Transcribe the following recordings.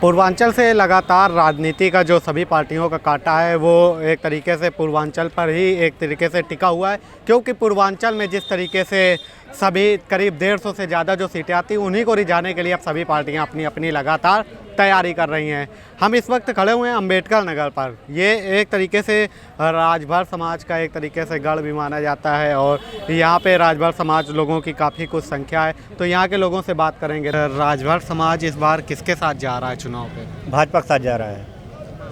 पूर्वांचल से लगातार राजनीति का जो सभी पार्टियों का कांटा है वो एक तरीके से पूर्वांचल पर ही एक तरीके से टिका हुआ है, क्योंकि पूर्वांचल में जिस तरीके से सभी करीब 150 से ज़्यादा जो सीटें आती हैं उन्हीं को रिझाने के लिए अब सभी पार्टियां अपनी अपनी लगातार तैयारी कर रही हैं। हम इस वक्त खड़े हुए हैं अंबेडकर नगर पर। ये एक तरीके से राजभर समाज का एक तरीके से गढ़ भी माना जाता है और यहाँ पे राजभर समाज लोगों की काफ़ी कुछ संख्या है, तो यहाँ के लोगों से बात करेंगे। राजभर समाज इस बार किसके साथ जा रहा है चुनाव पे? भाजपा के साथ जा रहा है।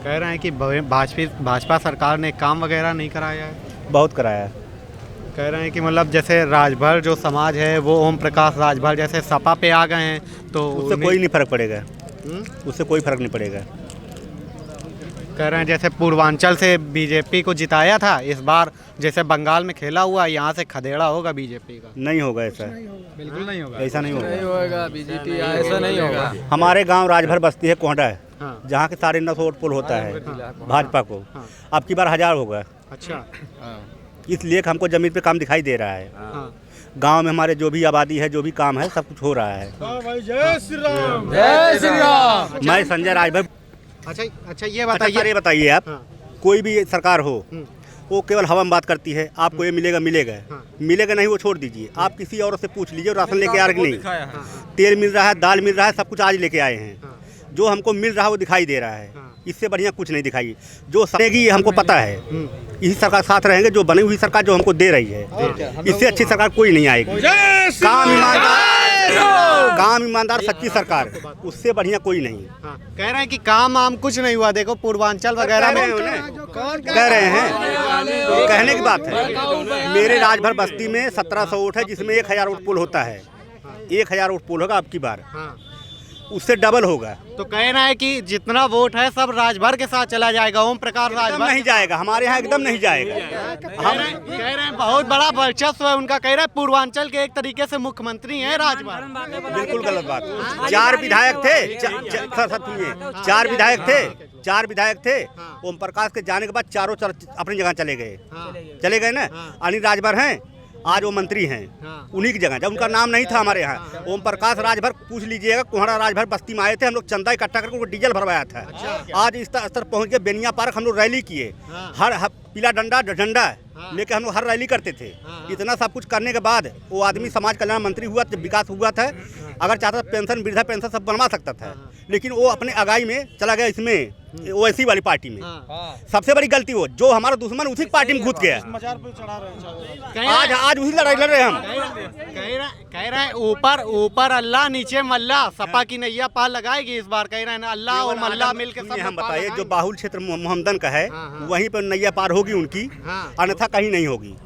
कह रहे हैं कि भाजपा सरकार ने काम वगैरह नहीं कराया है। बहुत कराया है। कह रहे हैं कि मतलब जैसे राजभर जो समाज है वो ओम प्रकाश राजभर जैसे सपा पे आ गए हैं, तो उससे कोई नहीं फर्क पड़ेगा। उससे कोई फर्क नहीं पड़ेगा। कह रहे हैं जैसे पूर्वांचल से बीजेपी को जिताया था, इस बार जैसे बंगाल में खेला हुआ यहाँ से खदेड़ा होगा बीजेपी का। नहीं होगा ऐसा, बिल्कुल नहीं होगा, ऐसा नहीं होगा। बीजेपी ऐसा नहीं होगा। हमारे गांव राजभर बस्ती है कोहडा है, हाँ। जहाँ के 950 वोट पुल होता है भाजपा को। हाँ। अब की बार 1000 होगा। अच्छा, इसलिए कि हमको जमीन पे काम दिखाई दे रहा है। हाँ। गांव में हमारे जो भी आबादी है, जो भी काम है, सब कुछ हो रहा है। जय श्री राम, जय श्री राम। मैं संजय राजभर। अच्छा ये ये बताइए आप, हाँ। कोई भी सरकार हो वो केवल हवा में बात करती है, आपको ये मिलेगा मिलेगा, हाँ। मिलेगा नहीं वो छोड़ दीजिए। आप किसी और से पूछ लीजिए राशन लेके आ रहे कि नहीं। तेल मिल रहा है, दाल मिल रहा है, सब कुछ आज लेके आए हैं। जो हमको मिल रहा है वो दिखाई दे रहा है। इससे बढ़िया कुछ नहीं दिखाई। जो सरेगी ये हमको पता है, यही सरकार साथ रहेंगे। जो बनी हुई सरकार जो हमको दे रही है, इससे अच्छी सरकार कोई नहीं आएगी। काम ईमानदार सच्ची सरकार, उससे बढ़िया कोई नहीं। कह रहे हैं कि काम आम कुछ नहीं हुआ। देखो पूर्वांचल वगैरह में कह रहे हैं, कहने की बात है। मेरे राजभर बस्ती में 1700 वोट है, जिसमें 1000 वोट पुल होता है। 1000 वोट पुल होगा अब की बार, उससे डबल होगा। तो कहना है कि जितना वोट है सब राजभर के साथ चला जाएगा। ओम प्रकाश राजभर नहीं जाएगा, हमारे यहाँ एकदम नहीं जाएगा। हम कह रहे हैं बहुत बड़ा वर्चस्व है उनका। कह रहे हैं पूर्वांचल के एक तरीके से मुख्यमंत्री हैं राजभर। बिल्कुल गलत बात। 4 विधायक थे, 4 विधायक थे। ओम प्रकाश के जाने के बाद चारों अपनी जगह चले गए ना। अनिल राजभर हैं, आज वो मंत्री हैं। उन्हीं की जगह, जब उनका नाम नहीं था हमारे यहाँ। ओम प्रकाश राजभर पूछ लीजिएगा, कोहड़ा राजभर बस्ती में आए थे। हम लोग चंदा इकट्ठा करके उनको डीजल भरवाया था। आज इस स्तर पहुँच के बेनिया पार्क हम लोग रैली किए। हर पीला झंडा लेके हम लोग हर रैली करते थे। इतना सब कुछ करने के बाद वो आदमी समाज कल्याण मंत्री हुआ, जब विकास हुआ था। अगर चाहता पेंशन, वृद्धा पेंशन सब बनवा सकता था, लेकिन वो अपने आगाई में चला गया इसमें ओवैसी वाली पार्टी में। सबसे बड़ी गलती वो, जो हमारा दुश्मन उसी पार्टी में घुस गया। आज उसी लड़ाई लड़ रहे हैं हम। कह रहे हैं ऊपर अल्लाह नीचे मल्ला, सपा की नैया पार लगाएगी इस बार। कह रहे हैं अल्लाह और मल्ला मिलकर। हम बताइए, जो बाहुल क्षेत्र मोहम्मदन का है, वहीं पर नैया पार होगी उनकी, अन्यथा कहीं नहीं होगी।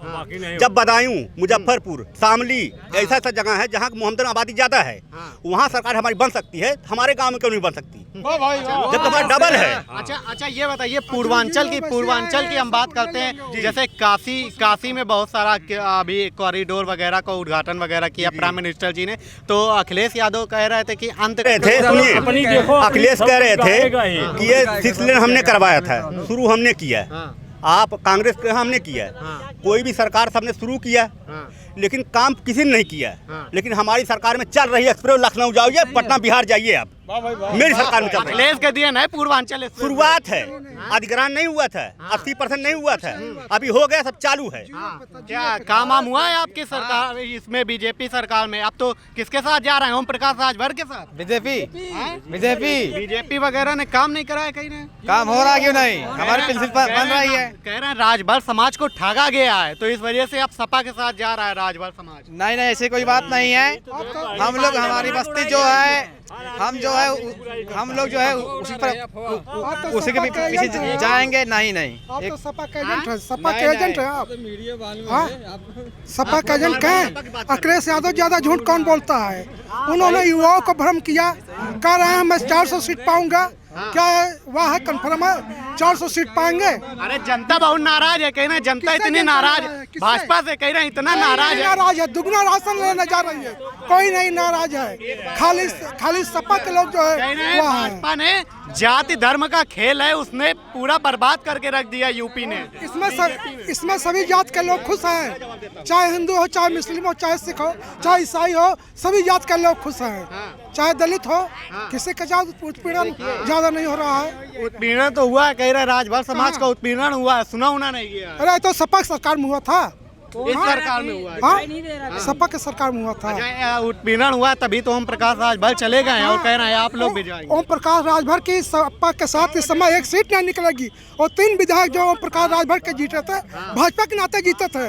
जब बदायूं, मुजफ्फरपुर, शामली ऐसा जगह है जहाँ मोहम्मदन आबादी ज्यादा है, वहाँ सरकार हमारी बन सकती है। हमारे गाँव में क्यों नहीं बन सकती, जब हमारा डबल है। अच्छा ये बताइए, पूर्वांचल की हम बात करते हैं। जैसे काशी में बहुत सारा अभी कॉरिडोर वगैरह का उद्घाटन वगैरह किया प्राइम मिनिस्टर जी ने। तो अखिलेश यादव कह रहे थे कि अखिलेश कह रहे थे कि ये 6 लेन हमने करवाया था, शुरू हमने किया। आप कांग्रेस के हमने किया। कोई भी सरकार सबने शुरू किया, लेकिन काम किसी ने नहीं किया। लेकिन हमारी सरकार में चल रही है एक्सप्रेस, लखनऊ जाइए, पटना बिहार जाइए। आप मेरी सरकार में चल रही है। के दिया नहीं पूर्वांचल शुरुआत है, अधिग्रहण नहीं हुआ था, 80% नहीं हुआ था, अभी हो गया, सब चालू है। क्या काम आम हुआ है आपकी सरकार इसमें, बीजेपी सरकार में? अब तो किसके साथ जा रहे हैं? ओम प्रकाश राजभर के साथ? बीजेपी वगैरह ने काम नहीं कराया कहीं ने। काम हो रहा क्यों नहीं? हमारी पेंसिल बन रही है। कह रहे हैं राजभर समाज को ठगा गया है, तो इस वजह से अब सपा के साथ जा रहा है राजभर समाज। नहीं ऐसी कोई बात नहीं है। हम लोग, हमारी बस्ती जो है, हम लोग जो है उसी के पीछे जाएंगे। नहीं आप तो सपा का एजेंट है, सपा के एजेंट है आप। सपा का एजेंट है। अखिलेश यादव ज्यादा झूठ कौन बोलता है? उन्होंने युवाओं को भ्रम किया, कह रहे हैं मैं 400 सीट पाऊंगा। क्या है वह है कन्फर्म है 400 सीट पाएंगे? अरे जनता बहुत नाराज है। कह रहे हैं जनता इतनी नाराज भाजपा से, कह रहे हैं इतना नाराज है। दुगना राशन लेने जा रही है, कोई नहीं नाराज है। खाली सपा के लोग जो है भाजपा ने जाति धर्म का खेल है, उसने पूरा बर्बाद करके रख दिया यूपी ने। इसमें सभी जात के लोग खुश हैं, चाहे हिंदू हो, चाहे मुस्लिम हो, चाहे सिख हो, चाहे ईसाई हो, सभी जात के लोग खुश हैं। चाहे दलित हो, किसी का जात उत्पीड़न ज्यादा नहीं हो रहा है। उत्पीड़न तो हुआ है, कह रहे राजभर समाज का उत्पीड़न हुआ है, सुना होना नहीं गया। अरे तो सपा सरकार में हुआ था, इस सरकार में हुआ है। हाँ, सपा के सरकार में हुआ था। अच्छा, उत्पीड़न हुआ तभी तो ओम प्रकाश राजभर चले गए हैं और कह रहे हैं आप लोग भी जाएंगे। ओम प्रकाश राजभर की सपा के साथ इस समय एक सीट नहीं निकलेगी, और 3 विधायक जो ओम प्रकाश राजभर के जीते थे, भाजपा के नाते जीते थे,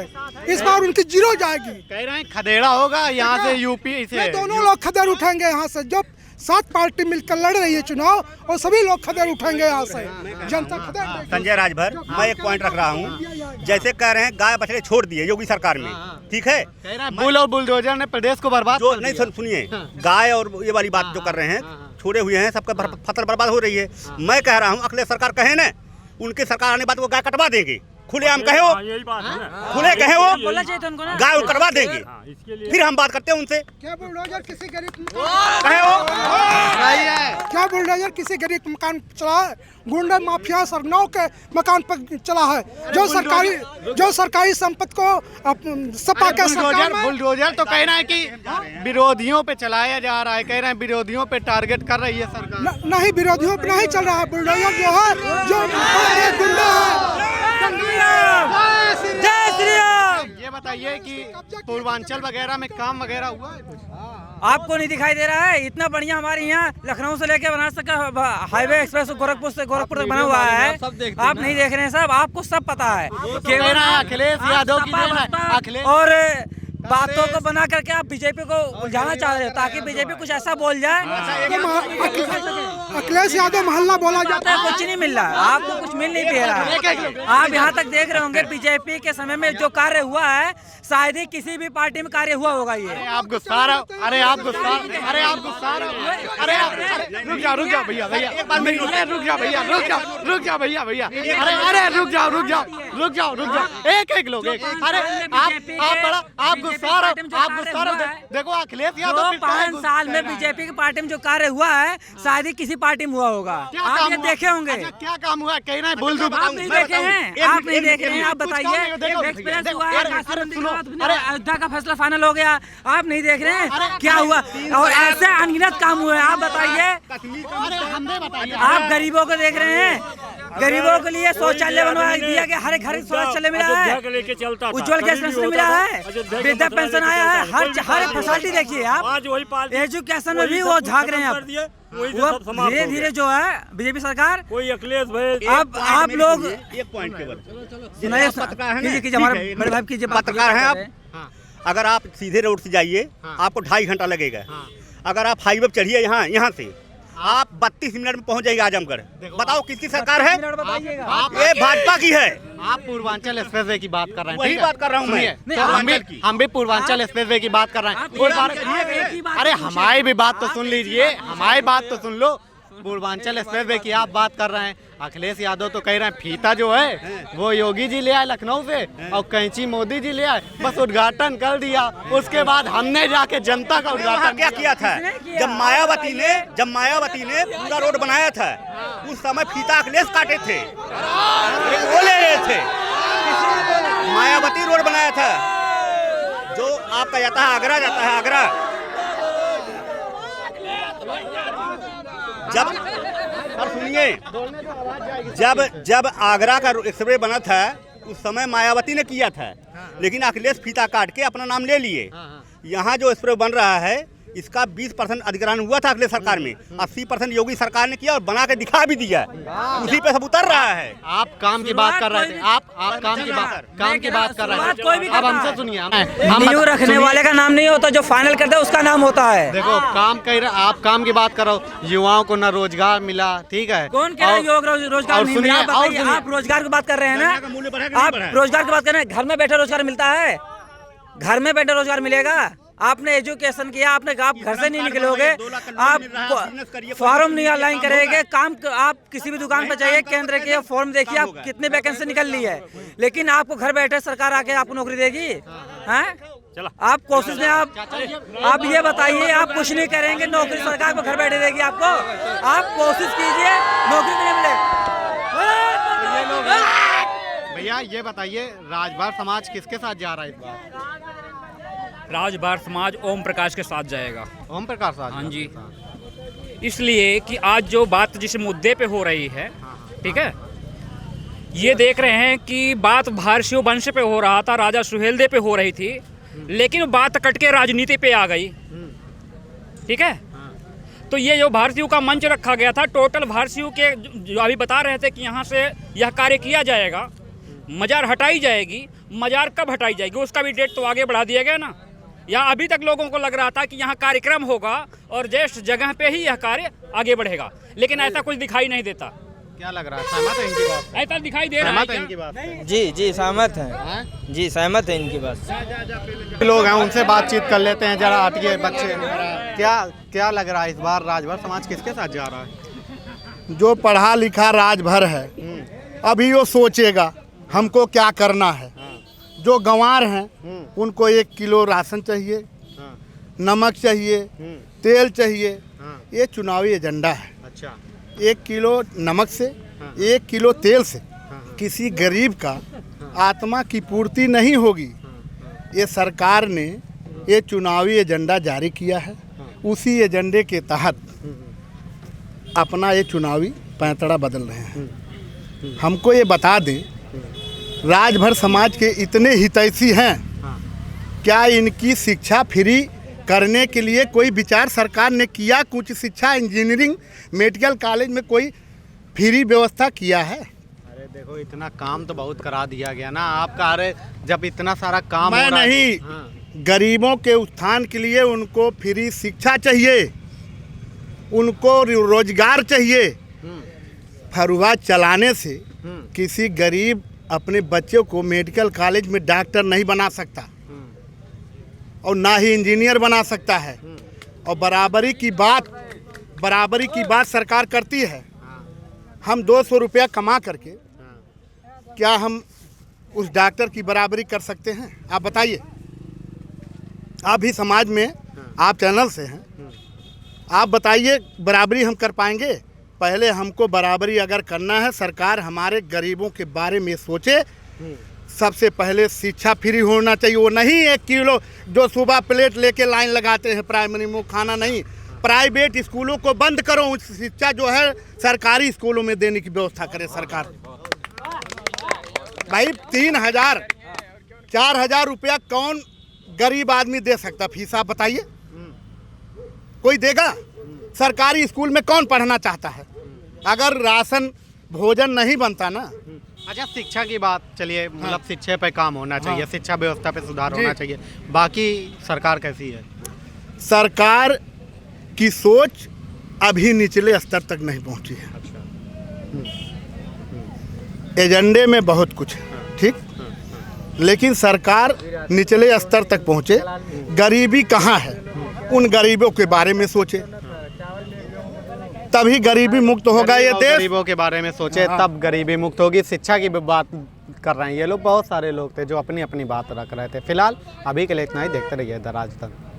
इस बार उनकी 0 जाएगी। कह रहे हैं खदेड़ा होगा यहाँ से यूपी से। दोनों लोग खदेड़ उठेंगे यहाँ से, जो 7 पार्टी मिलकर लड़ रही है चुनाव, और सभी लोग खदेड़ उठेंगे यहाँ से, जनता खदेड़। संजय राजभर, मैं एक पॉइंट रख रहा हूँ, जैसे कह रहे हैं गाय बछड़े छोड़ दिए योगी सरकार में, ठीक है, कह रहे हैं बुल और बुलडोजर ने प्रदेश को बर्बाद जो कर नहीं दिया। सुनिए, गाय और ये वाली बात जो कर रहे हैं, छोड़े हुए हैं, सबका फसल बर्बाद हो रही है। मैं कह रहा हूँ अखिलेश सरकार कहे ना, उनकी सरकार आने बाद वो गाय कटवा देंगे, खुलेआम कहे वो, खुले कहे वो, गाय वो कटवा देंगे, फिर हम बात करते हैं उनसे। क्या बुलडोजर किसी गरीब कहे वो क्या बुलडोजर किसी गरीब मकान चला है? गुंडा माफिया सरनाव के मकान पर चला है, जो सरकारी संपत्ति को सपा के सरकार में। बुलडोजर तो कह रहा है कि विरोधियों पे चलाया जा रहा है, कह रहे हैं विरोधियों पे टारगेट कर रही है सरकार। नहीं, विरोधियों पे नहीं चल रहा है, बुलडोजर जो है, जो गुंडा है। जय श्री राम। ये बताइए कि पूर्वांचल वगैरह में काम वगैरह हुआ है? आपको नहीं दिखाई दे रहा है? इतना बढ़िया हमारे यहाँ लखनऊ से लेकर बनारस तक का हाईवे एक्सप्रेस गोरखपुर से गोरखपुर तक बना हुआ है। आप नहीं देख रहे हैं साहब, आपको सब पता है। अखिलेश यादव की और बातों को बना करके आप बीजेपी को उलझाना चाह रहे हो, ताकि बीजेपी कुछ ऐसा बोल जाए। अखिलेश यादव मोहल्ला बोला जाता है, कुछ नहीं मिल रहा, आपको कुछ मिल नहीं पा रहा। आप यहाँ तक देख रहे होंगे बीजेपी के समय में जो कार्य हुआ है, शायद ही किसी भी पार्टी में कार्य हुआ होगा। ये आप गुस्सा रहो, अरे आप गुस्सा रहो, अरे रुक जाओ भैया, रुक जाओ भैया, अरे रुक जाओ, एक लोग, अरे आप गुस्सा रहो। देखो अखिलेश यादव 5 साल में बीजेपी की पार्टी में जो कार्य हुआ है, शायद ही किसी पार्टी में हुआ होगा। आप ये देखे होंगे। क्या काम हुआ? कह रहे हैं बुल आप नहीं देखे हैं, आप नहीं देख रहे हैं, आप बताइए। एक्सपीरियंस हुआ है, अयोध्या का फैसला फाइनल हो गया, आप नहीं देख रहे हैं क्या हुआ, और ऐसे अनगिनत काम हुए। आप बताइए, आप गरीबों को देख रहे हैं, गरीबों के लिए शौचालय बनवा दिया गया, हर घर शौचालय मिला है, उज्ज्वल गैस पेंशन मिला है, वृद्धा पेंशन आया है, हर फैसिलिटी देखिए आप। एजुकेशन में भी वो झांक रहे हैं। वो धीरे धीरे जो है बीजेपी सरकार, कोई अखिलेश भाई, अब आप लोग एक पॉइंट केवल सुनाइए, हमारे बड़े भाई कीजिए। पत्रकार हैं आप, अगर आप सीधे रोड से जाइए आपको 2.5 घंटा लगेगा। अगर आप हाईवे पर चढ़िए यहाँ से आप 32 मिनट में पहुंच जाएगा आजमगढ़। बताओ किसकी सरकार है? ये भाजपा की है। आप पूर्वांचल एक्सप्रेसवे की बात कर रहे हैं, वही बात कर रहा हूँ मैं। हम भी पूर्वांचल एक्सप्रेसवे की बात कर रहे हैं। अरे हमारी भी बात तो सुन लीजिए, हमारी बात तो सुन लो। पूर्वांचल एक्सप्रेसवे की आप बात कर रहे हैं, अखिलेश यादव तो कह रहे हैं फीता जो है वो योगी जी ले आए लखनऊ से, और कैंची मोदी जी ले आए, बस उद्घाटन कर दिया। उसके बाद हमने जाके जनता का उद्घाटन क्या किया था? जब मायावती ने पूरा रोड बनाया था, उस समय फीता अखिलेश काटे थे, वो ले रहे थे। मायावती रोड बनाया था, जो आपका जाता है आगरा, जाता है आगरा। जब आगरा का एक्सप्रेस बना था, उस समय मायावती ने किया था, लेकिन अखिलेश फीता काट के अपना नाम ले लिए। यहाँ जो एक्सप्रेस बन रहा है, इसका 20% अधिग्रहण हुआ था अगले सरकार में, 80% योगी सरकार ने किया और बना के दिखा भी दिया, उसी पे सब उतर रहा है। आप काम की बात कर रहे थे, आप काम की बात कर रहे थे। अब हमसे सुनिए, हम न्यू रखने वाले का नाम नहीं होता, जो फाइनल करता है उसका नाम होता है। देखो काम कह रहे, आप काम की बात करो, युवाओं को न रोजगार मिला, ठीक है। कौन कह रहा है रोजगार नहीं मिला? आप रोजगार की बात कर रहे हैं ना, आप रोजगार की बात कर रहे हैं। घर में बैठे रोजगार मिलता है? घर में बैठे रोजगार मिलेगा? आपने एजुकेशन किया, आपने आप घर से नहीं निकलोगे, आप फॉर्म नहीं अलाइन करेंगे, काम आप किसी भी दुकान पर जाइए, केंद्र के फॉर्म देखिए, आप कितने वैकेंसी निकल ली है, लेकिन आपको घर बैठे सरकार आके आपको नौकरी देगी? हैं? आप कोशिश में आप ये बताइए, आप कुछ नहीं करेंगे, नौकरी सरकार को घर बैठे देगी आपको। आप कोशिश कीजिए, नौकरी नहीं मिले। भैया ये बताइए, राजभर समाज किसके साथ जा रहा है इस बार? राजभर समाज ओम प्रकाश के साथ जाएगा। ओम प्रकाश साथ? हाँ जी, इसलिए कि आज जो बात जिस मुद्दे पे हो रही है, ठीक है, ये देख रहे हैं कि बात भारतीय वंश पे हो रहा था, राजा सुहेलदेव पे हो रही थी, लेकिन बात कट के राजनीति पे आ गई। ठीक है, तो ये जो भारतीयों का मंच रखा गया था, टोटल भारतीयों के जो अभी बता रहे थे कि यहाँ से यह कार्य किया जाएगा, मजार हटाई जाएगी। मजार कब हटाई जाएगी उसका भी डेट तो आगे बढ़ा दिया गया ना। यहाँ अभी तक लोगों को लग रहा था कि यहाँ कार्यक्रम होगा और जिस जगह पे ही यह कार्य आगे बढ़ेगा, लेकिन ऐसा कुछ दिखाई नहीं देता। क्या लग रहा है, सहमत है इनकी बात? ऐसा दिखाई दे रहा है इनकी बात? जी सहमत है, जी सहमत है इनकी बात। लोग हैं उनसे बातचीत कर लेते हैं जरा। हटिए बच्चे, क्या लग रहा है इस बार राजभर समाज किसके साथ जा रहा है? जो पढ़ा लिखा राजभर है अभी वो सोचेगा हमको क्या करना है। जो गंवार हैं उनको 1 किलो राशन चाहिए, नमक चाहिए, तेल चाहिए। ये चुनावी एजेंडा है। अच्छा, 1 किलो नमक से 1 किलो तेल से किसी गरीब का आत्मा की पूर्ति नहीं होगी। ये सरकार ने ये चुनावी एजेंडा जारी किया है, उसी एजेंडे के तहत अपना ये चुनावी पैंतड़ा बदल रहे हैं। हमको ये बता दें, राजभर समाज के इतने हितैषी हैं, क्या इनकी शिक्षा फ्री करने के लिए कोई विचार सरकार ने किया? कुछ शिक्षा, इंजीनियरिंग, मेडिकल कॉलेज में कोई फ्री व्यवस्था किया है? अरे देखो, इतना काम तो बहुत करा दिया गया ना। आप कह रहे जब इतना सारा काम मैं हो रहा है, नहीं, गरीबों के उत्थान के लिए उनको फ्री शिक्षा चाहिए, उनको रोजगार चाहिए। फरुआ चलाने से किसी गरीब अपने बच्चों को मेडिकल कॉलेज में डॉक्टर नहीं बना सकता और ना ही इंजीनियर बना सकता है। और बराबरी की बात सरकार करती है। हम 200 रुपया कमा करके क्या हम उस डॉक्टर की बराबरी कर सकते हैं? आप बताइए। आप भी समाज में, आप चैनल से हैं, आप बताइए बराबरी हम कर पाएंगे? पहले हमको बराबरी अगर करना है, सरकार हमारे गरीबों के बारे में सोचे। सबसे पहले शिक्षा फ्री होना चाहिए। वो नहीं 1 किलो जो सुबह प्लेट लेके लाइन लगाते हैं प्राइमरी में, खाना नहीं। प्राइवेट स्कूलों को बंद करो, शिक्षा जो है सरकारी स्कूलों में देने की व्यवस्था करे सरकार। भाई 3,000 4,000 रुपया कौन गरीब आदमी दे सकता फीस? आप बताइए, कोई देगा? सरकारी स्कूल में कौन पढ़ना चाहता है? अगर राशन भोजन नहीं बनता ना। अच्छा, शिक्षा की बात चलिए, मतलब शिक्षा पे काम होना चाहिए, शिक्षा व्यवस्था पे सुधार होना चाहिए। बाकी सरकार कैसी है? सरकार की सोच अभी निचले स्तर तक नहीं पहुंची है। एजेंडे में बहुत कुछ है, ठीक, लेकिन सरकार निचले स्तर तक पहुंचे। गरीबी कहाँ है, उन गरीबों के बारे में सोचे, तभी गरीबी मुक्त होगा ये देश। गरीबों के बारे में सोचे तब गरीबी मुक्त होगी। शिक्षा की बात कर रहे हैं ये लोग। बहुत सारे लोग थे जो अपनी अपनी बात रख रहे थे। फिलहाल अभी के लिए इतना ही। देखते रहिए द राजतंत्र।